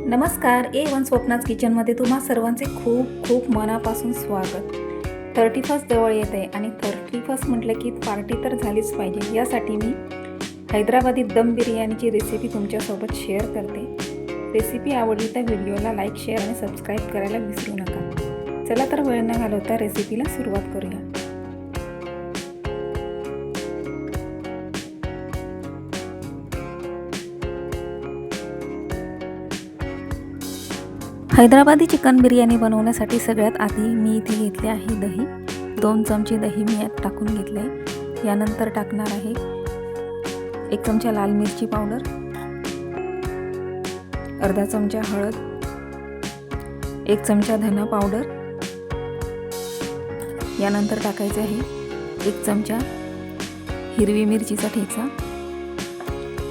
नमस्कार. A1 स्वप्नाज किचनमध्ये तुम्हा सर्वांचे खूप खूप मनापासून स्वागत. 31st जवळ येत आहे आणि 31st म्हटलं की पार्टी तर झालीच पाहिजे. यासाठी मी हैदराबादी दम बिर्याणीची रेसिपी तुमच्यासोबत शेअर करते. रेसिपी आवडली तर व्हिडिओला लाईक, शेअर आणि सबस्क्राईब करायला विसरू नका. चला तर वेळ न घालवता रेसिपीला सुरुवात करूया. हैदराबादी चिकन बिर्याणी बनवण्यासाठी सगळ्यात आधी मी इथे घेतले आहे दही. 2 चमचे दही मी यात टाकून घेतले. यानंतर टाकणार आहे 1 चमचा लाल मिरची पावडर, अर्धा चमचा हळद, 1 चमचा धना पावडर. यानंतर टाकायचे आहे 1 चमचा हिरवी मिरचीचा ठेचा.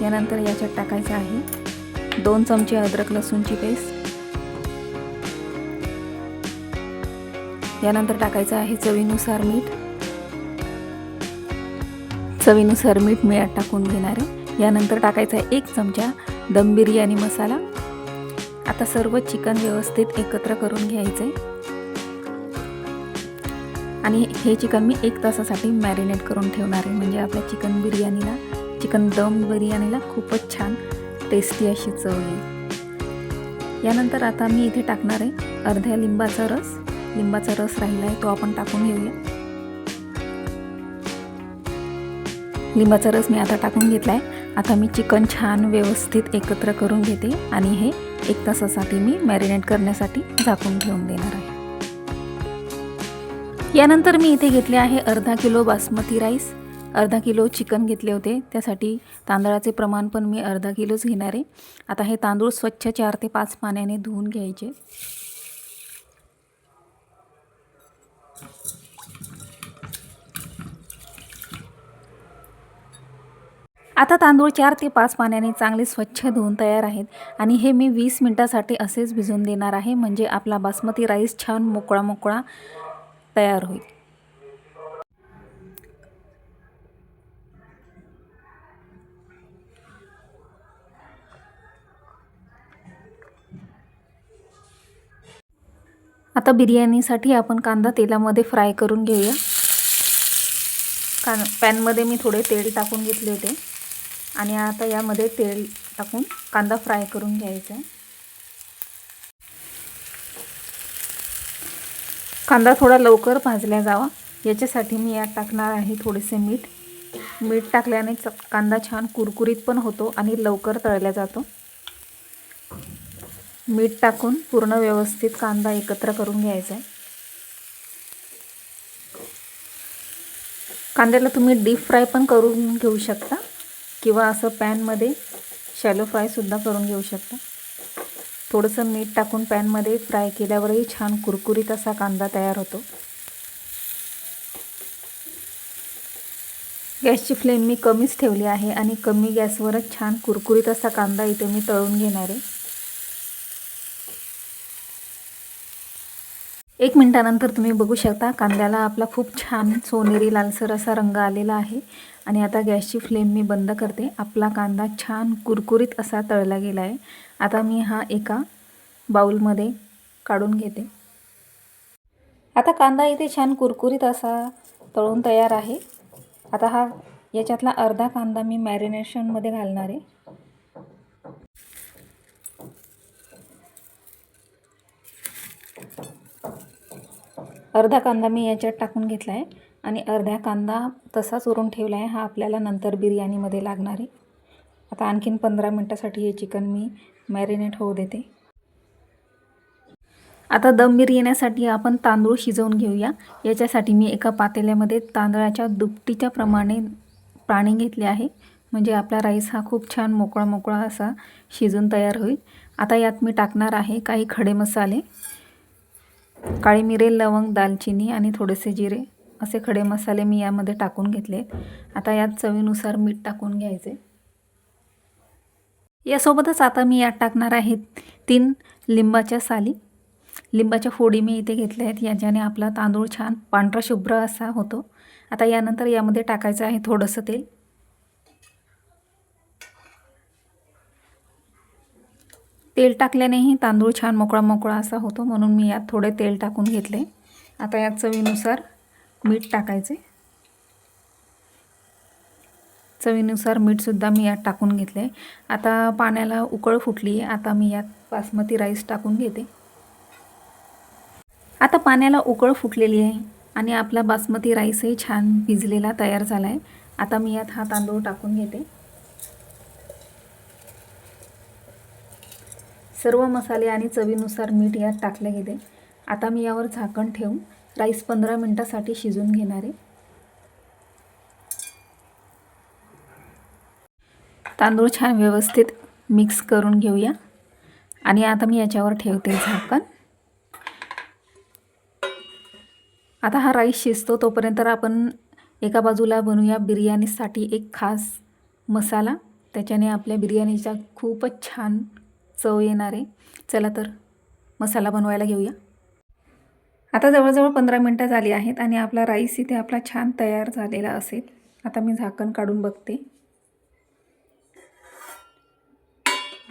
यानंतर याच्यात टाकायचं आहे 2 चमचे अद्रक लसूणची पेस्ट. यानंतर टाकायचं आहे चवीनुसार मीठ. चवीनुसार मीठ मी यात टाकून घेणार आहे. यानंतर टाकायचा आहे 1 चमचा दम बिर्याणी मसाला. आता सर्व चिकन व्यवस्थित एकत्र करून घ्यायचे आणि हे चिकन मी 1 तासासाठी मॅरिनेट करून ठेवणार आहे. म्हणजे आपल्या चिकन दम बिर्याणीला खूपच छान टेस्टी अशी चव येईल. यानंतर आता मी इथे टाकणार आहे अर्ध्या लिंबाचा रस. लिंबाचा रस राहिला आहे तो आपण टाकून घेऊया. लिंबाचा रस मी आता टाकून घेतला आहे. आता मी चिकन छान व्यवस्थित एकत्र करून घेते आणि हे 1 तासासाठी मी मॅरिनेट करण्यासाठी झाकून ठेवून देणार आहे. यानंतर मी इथे घेतले आहे अर्धा किलो बासमती राईस. अर्धा किलो चिकन घेतले होते, त्यासाठी तांदळाचे प्रमाण पण मी अर्धा किलोच घेणार आहे. आता हे तांदूळ स्वच्छ 4 ते 5 पाण्याने धुवून घ्यायचे. आता तांदूळ 4 ते 5 पाण्याने चांगले स्वच्छ धुवून तयार आहेत आणि हे मी 20 मिनिटासाठी असेच भिजवून देणार आहे. म्हणजे आपला बासमती राईस छान मोकळा तयार होईल. आता बिर्याणीसाठी आपण कांदा तेलामध्ये फ्राय करून घेऊया. पॅनमध्ये मी थोडे तेल टाकून घेतले होते आणि आता यामध्ये तेल टाकून कांदा फ्राय करून घ्यायचा आहे. कांदा थोडा लवकर भाजला जावा याच्यासाठी मी यात टाकणार आहे थोडेसे मीठ. मीठ टाकल्याने कांदा छान कुरकुरीत पण होतो आणि लवकर तळला जातो. मीठ टाकून पूर्ण व्यवस्थित कांदा एकत्र करून घ्यायचा आहे. कांद्याला तुम्ही डीप फ्राय पण करून घेऊ शकता किंवा असं पॅनमध्ये शॅलो फ्रायसुद्धा करून घेऊ शकता. थोडंसं मीठ टाकून पॅनमध्ये फ्राय केल्यावरही छान कुरकुरीत असा कांदा तयार होतो. गॅसची फ्लेम मी कमीच ठेवली आहे आणि कमी गॅसवरच छान कुरकुरीत असा कांदा इथे मी तळून घेणार आहे. 1 मिनिटानंतर तुम्ही बघू शकता कांद्याला आपला खूप छान सोनेरी लालसर असा रंग आलेला आहे आणि आता गॅसची फ्लेम मी बंद करते. आपला कांदा छान कुरकुरीत असा तळला गेला आहे. आता मी हा एका बाउलमध्ये काढून घेते. आता कांदा इथे छान कुरकुरीत असा तळून तयार आहे. आता याच्यातला अर्धा कांदा मी मॅरिनेशनमध्ये घालणार आहे. अर्धा कांदा मी याच्यात टाकून घेतला आहे आणि अर्धा कांदा तसाच उरून ठेवला आहे. हा आपल्याला नंतर बिर्याणीमध्ये लागणार आहे. आता आणखीन 15 मिनिटासाठी हे चिकन मी मॅरिनेट होऊ देते. आता दम बिर्याणीसाठी आपण तांदूळ शिजवून घेऊया. याच्यासाठी मी एका पातेल्यामध्ये तांदळाच्या दुपटीच्या प्रमाणे पाणी घेतले आहे. म्हणजे आपला राईस हा खूप छान मोकळा असा शिजून तयार होईल. आता यात मी टाकणार आहे काही खडे मसाले. काळी मिरे, लवंग, दालचिनी आणि थोडेसे जिरे असे खडे मसाले मी यामध्ये टाकून घेतले. आता यात चवीनुसार मीठ टाकून घ्यायचे. यासोबतच आता मी यात टाकणार आहे 3 लिंबाच्या साली. लिंबाच्या फोडी मी इथे घेतल्या आहेत. याच्याने आपला तांदूळ छान पांढरा शुभ्र असा होतो. आता यानंतर यामध्ये टाकायचं आहे थोडंसं तेल. तेल टाकल्यानेही तांदूळ छान मोकळा मोकळा असा होतो, म्हणून मी यात थोडे तेल टाकून घेतले. आता यात चवीनुसार मीठ टाकायचे. चवीनुसार मीठसुद्धा मी यात टाकून घेतले. आता पाण्याला उकळ फुटली आहे. आता मी यात बासमती राईस टाकून घेते. आता पाण्याला उकळ फुटलेली आहे आणि आपला बासमती राईसही छान भिजलेला तयार झाला आहे. आता मी यात हा तांदूळ टाकून घेते. सर्व मसाले आणि चवीनुसार मीठ यात टाकले गेले. आता मी यावर झाकण ठेवून राईस 15 मिनिटांसाठी शिजवून घेणार आहे. तांदूळ छान व्यवस्थित मिक्स करून घेऊया आणि आता मी याच्यावर ठेवते झाकण. आता हा राईस शिजतो तोपर्यंत आपण एका बाजूला बनवूया बिर्याणीसाठी एक खास मसाला. त्याच्याने आपल्या बिर्याणीचा खूपच छान चव येणार आहे. चला तर मसाला बनवायला घेऊया. आता जवळजवळ 15 मिनिटं झाली आहेत आणि आपला राईस इथे आपला छान तयार झालेला असेल. आता मी झाकण काढून बघते.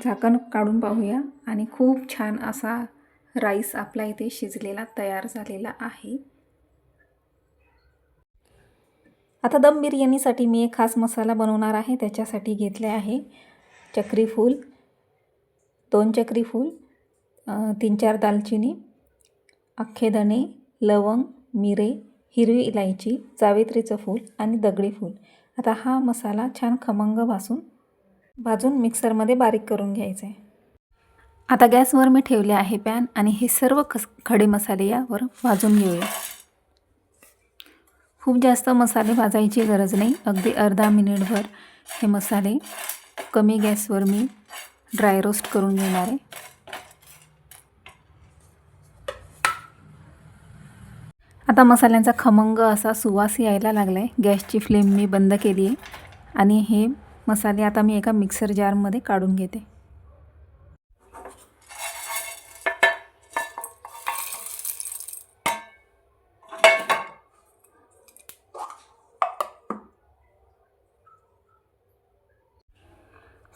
झाकण काढून पाहूया आणि खूप छान असा राईस आपला इथे शिजलेला तयार झालेला आहे. आता दम बिर्याणीसाठी मी एक खास मसाला बनवणार आहे. त्याच्यासाठी घेतले आहे चक्री फूल, 2 चक्री फूल, 3-4 दालचिनी, अख्खे धणे, लवंग, मिरे, हिरवी इलायची, जावेत्रीचं फूल आणि दगडी फूल. आता हा मसाला छान खमंग भाजून मिक्सरमध्ये बारीक करून घ्यायचा आहे. आता गॅसवर मी ठेवले आहे पॅन आणि हे सर्व खडे मसाले यावर भाजून घेऊया. खूप जास्त मसाले भाजायची गरज नाही. अगदी अर्धा मिनिटभर हे मसाले कमी गॅसवर मी ड्राय रोस्ट करून घेणार आहे. आता मसाल्यांचा खमंग असा सुवास यायला लागला आहे. गॅसची फ्लेम मी बंद केली आहे आणि हे मसाले आता मी एका मिक्सर जारमध्ये काढून घेते.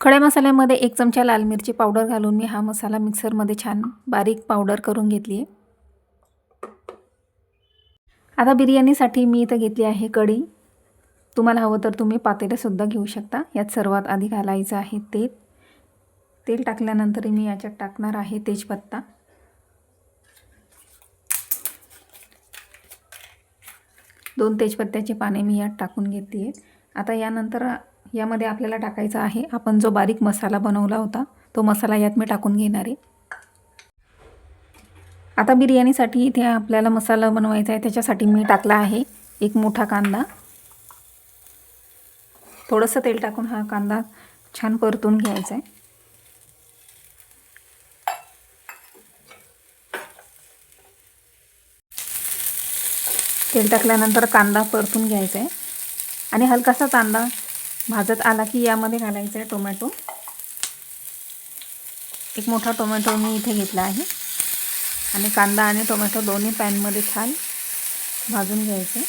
खड्या मसाल्यामध्ये 1 चमचा लाल मिरची पावडर घालून मी हा मसाला मिक्सरमध्ये छान बारीक पावडर करून घेतली आहे. आता बिर्याणीसाठी मी इथं घेतली आहे कढई. तुम्हाला हवं तर तुम्ही पातेलेसुद्धा घेऊ शकता. यात सर्वात आधी घालायचं आहे तेल. तेल टाकल्यानंतर मी याच्यात टाकणार आहे तेजपत्ता. दोन तेजपत्त्याची पाने मी यात टाकून घेतली आहे. आता यानंतर यामध्ये आपल्याला टाकायचा आहे आपण जो बारीक मसाला बनवला होता तो मसाला यात मी टाकून घेणार आहे. आता बिर्याणीसाठी इथे आपल्याला मसाला बनवायचा आहे. त्याच्यासाठी मी टाकला आहे 1 मोठा कांदा. थोडंसं तेल टाकून हा कांदा छान परतून घ्यायचा आहे. तेल टाकल्यानंतर कांदा परतून घ्यायचा आहे आणि हलकासा कांदा भाजत आला की यामध्ये घालायचा आहे टोमॅटो. 1 मोठा टोमॅटो मी इथे घेतला आहे आणि कांदा आणि टोमॅटो दोन्ही पॅनमध्ये छान भाजून घ्यायचे.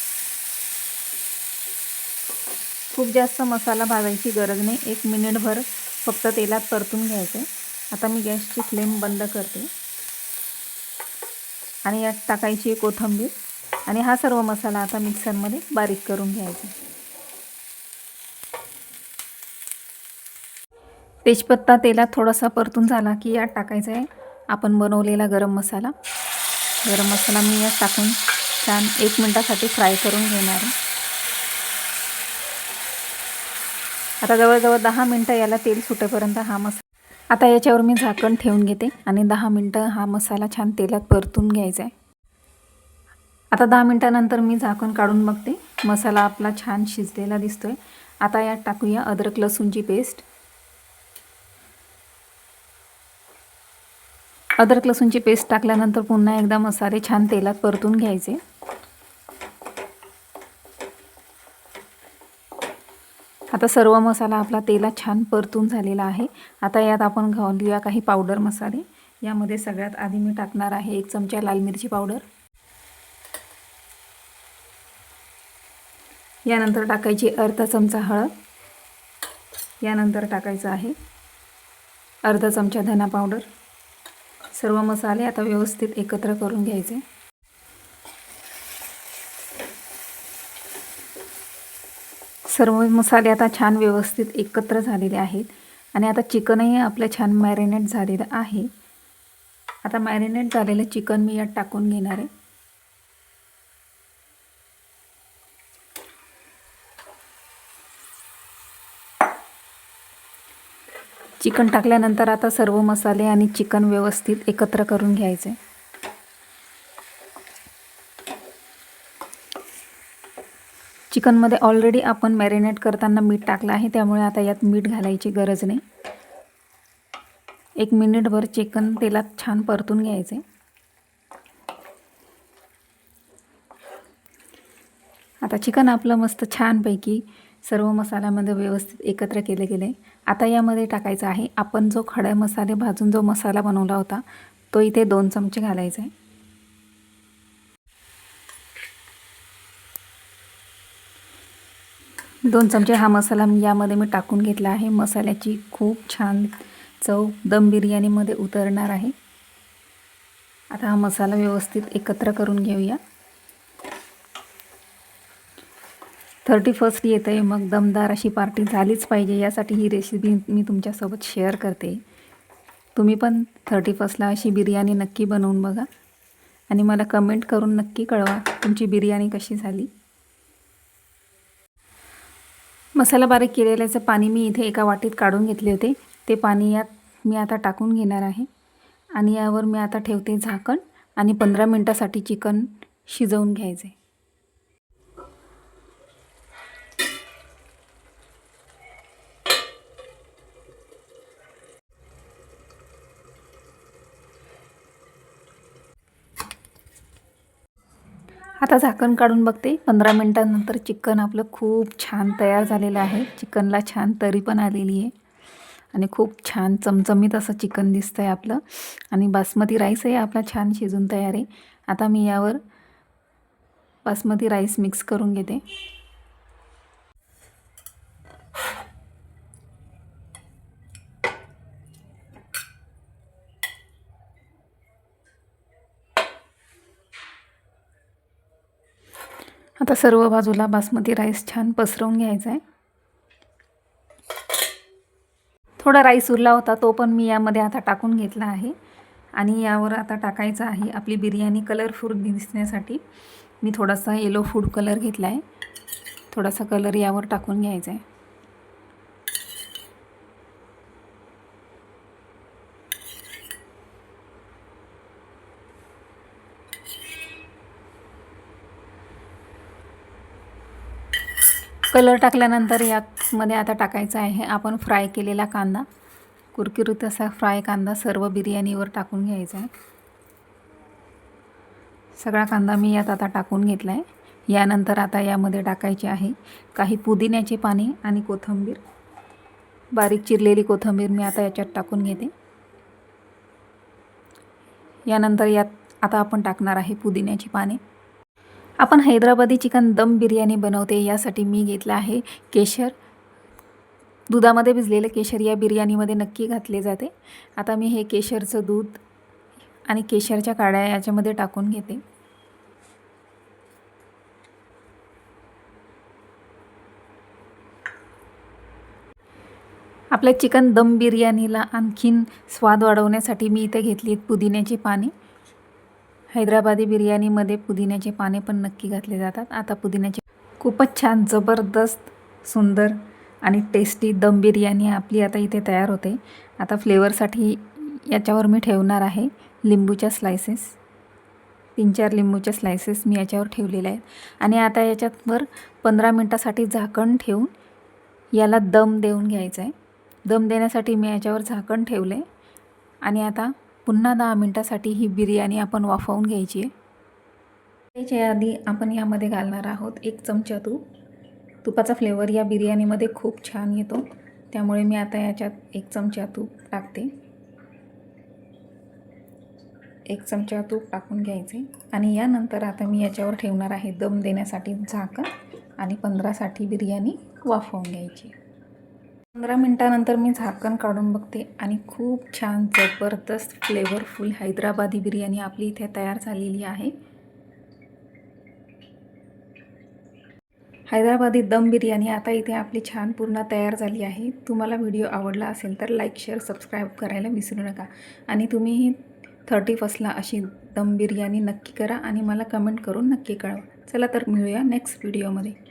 खूप जास्त मसाला भाजायची गरज नाही. 1 मिनिटभर फक्त तेलात परतून घ्यायचे. आता मी गॅसची फ्लेम बंद करते आणि यात टाकायची कोथिंबीर आणि हा सर्व मसाला आता मिक्सरमध्ये बारीक करून घ्यायचा. तेजपत्ता तेलात थोडासा परतून झाला की यात टाकायचा आहे आपण बनवलेला गरम मसाला. गरम मसाला मी यात टाकून छान 1 मिनिटासाठी फ्राय करून घेणार आहे. आता जवळजवळ 10 मिनिटं याला तेल सुटेपर्यंत हा मसाला. आता याच्यावर मी झाकण ठेवून घेते आणि 10 मिनिटं हा मसाला छान तेलात परतून घ्यायचा आहे. आता 10 मिनिटानंतर मी झाकण काढून बघते. मसाला आपला छान शिजलेला दिसतोय. आता यात टाकूया अद्रक लसूणची पेस्ट. अद्रक लसूणची पेस्ट टाकल्यानंतर पुन्हा एकदा मसाले छान तेलात परतून घ्यायचे. आता सर्व मसाला आपला तेलात छान परतून झालेला आहे. आता यात आपण घालूया काही पावडर मसाले. यामध्ये सगळ्यात आधी मी टाकणार आहे 1 चमचा लाल मिरची पावडर. यानंतर टाकायची अर्धा चमचा हळद. यानंतर टाकायचं आहे अर्धा चमचा धना पावडर. सर्व मसाले आता व्यवस्थित एकत्र करून घ्यायचे. सर्व मसाले आता छान व्यवस्थित एकत्र झालेले आहेत आणि आता चिकनही आपलं छान मॅरिनेट झालेलं आहे. आता मॅरिनेट झालेलं चिकन मी यात टाकून घेणार आहे. चिकन टाकल्यानंतर आता सर्व मसाले आणि चिकन व्यवस्थित एकत्र करून घ्यायचे. चिकनमध्ये ऑलरेडी आपण मॅरिनेट करताना मीठ टाकलं आहे, त्यामुळे आता यात मीठ घालायची गरज नाही. 1 मिनिटभर चिकन तेलात छान परतून घ्यायचे. आता चिकन आपलं मस्त छानपैकी सर्व मसाल्यामध्ये व्यवस्थित एकत्र केले गेले. आता यामध्ये टाकायचा आहे आपण जो खडे मसाले भाजून जो मसाला बनवला होता तो इथे 2 चमचे घालायचा आहे. 2 चमचे हा मसाला यामध्ये मी टाकून घेतला आहे. मसाल्याची खूप छान चव दम बिर्याणीमध्ये उतरणार आहे. आता हा मसाला व्यवस्थित एकत्र करून घेऊया. 31st येत आहे, मग दमदार अशी पार्टी झालीच पाहिजे, यासाठी ही रेसिपी मी तुमच्यासोबत शेअर करते. तुम्ही पण 31st अशी बिर्याणी नक्की बनवून बघा आणि मला कमेंट करून नक्की कळवा तुमची बिर्याणी कशी झाली. मसाला बारीक केलेल्याचं पाणी मी इथे एका वाटीत काढून घेतले होते. ते पाणी यात मी आता टाकून घेणार आहे आणि यावर मी आता ठेवते झाकण आणि 15 मिनिटासाठी चिकन शिजवून घ्यायचे. आता झाकण काढून बघते. 15 मिनिटांनंतर चिकन आपलं खूप छान तयार झालेलं आहे. चिकनला छान तरी पण आलेली आहे आणि खूप छान चमचमीत असं चिकन दिसतं आहे आपलं. आणि बासमती राईसही आपला छान शिजून तयार आहे. आता मी यावर बासमती राईस मिक्स करून घेते. आता सर्व बाजूला बासमती राईस छान पसरवून घ्यायचा आहे. थोडा राईस उरला होता तो पण मी यामध्ये आता टाकून घेतला आहे आणि यावर आता टाकायचं आहे आपली बिर्याणी कलरफुल दिसण्यासाठी मी थोडासा येलो फूड कलर घेतला आहे. थोडासा कलर यावर टाकून घ्यायचा आहे. कलर टाकल्यानंतर यामध्ये आता टाकायचा आहे आपण फ्राय केलेला कांदा. कुरकुरीत असा फ्राय कांदा सर्व बिर्याणीवर टाकून घ्यायचा आहे. सगळा कांदा मी यात आता टाकून घेतला आहे. यानंतर आता यामध्ये टाकायचे आहे काही पुदिन्याचे पाने आणि कोथिंबीर. बारीक चिरलेली कोथिंबीर मी आता याच्यात टाकून घेते. यानंतर यात आता आपण टाकणार आहे पुदिन्याची पाने. आपण हैदराबादी चिकन दम बिर्याणी बनवते, यासाठी मी घेतला आहे केशर. दुधामध्ये भिजलेले केशर या बिर्याणीमध्ये नक्की घातले जाते. आता मी हे केशरचं दूध आणि केशरच्या काड्या याच्यामध्ये टाकून घेते. आपल्या चिकन दम बिर्याणीला आणखीन स्वाद वाढवण्यासाठी मी इथे घेतली पुदिन्याची पाने. हैदराबादी बिर्याणीमध्ये पुदिन्याचे पाने पण नक्की घातले जातात. आता पुदिन्याचे खूपच छान जबरदस्त सुंदर आणि टेस्टी दम बिर्याणी आपली आता इथे तयार होते. आता फ्लेवरसाठी याच्यावर मी ठेवणार आहे लिंबूच्या स्लायसेस. 3-4 लिंबूच्या स्लायसेस मी याच्यावर ठेवलेले आहेत आणि आता याच्यावर 15 मिनिटासाठी झाकण ठेवून याला दम देऊन घ्यायचा आहे. दम देण्यासाठी मी याच्यावर झाकण ठेवले आणि आता पुन्हा 10 मिनिटासाठी ही बिर्याणी आपण वाफवून घ्यायची आहे. त्याच्या आधी आपण यामध्ये घालणार आहोत 1 चमचा तूप. तुपाचा फ्लेवर या बिर्याणीमध्ये खूप छान येतो, त्यामुळे मी आता याच्यात 1 चमचा तूप टाकते. 1 चमचा तूप टाकून घ्यायचे आणि यानंतर आता मी याच्यावर ठेवणार आहे दम देण्यासाठी झाकण आणि 15साठी बिर्याणी वाफवून घ्यायची. 15 मिनिटानंतर मी झाकण काढून बघते आणि खूप छान जबरदस्त फ्लेवरफुल हैदराबादी बिर्याणी आपली इथे तयार झालेली आहे। हैदराबादी दम बिर्याणी आता इथे आपली छान पूर्ण तयार झाली आहे। तुम्हाला व्हिडिओ आवडला असेल तर लाईक शेअर सबस्क्राईब करायला विसरू नका आणि तुम्हीही 31ला अशी दम बिर्याणी नक्की करा आणि मला कमेंट करून नक्की कळवा। चला तर मिळूया नेक्स्ट व्हिडिओमध्ये।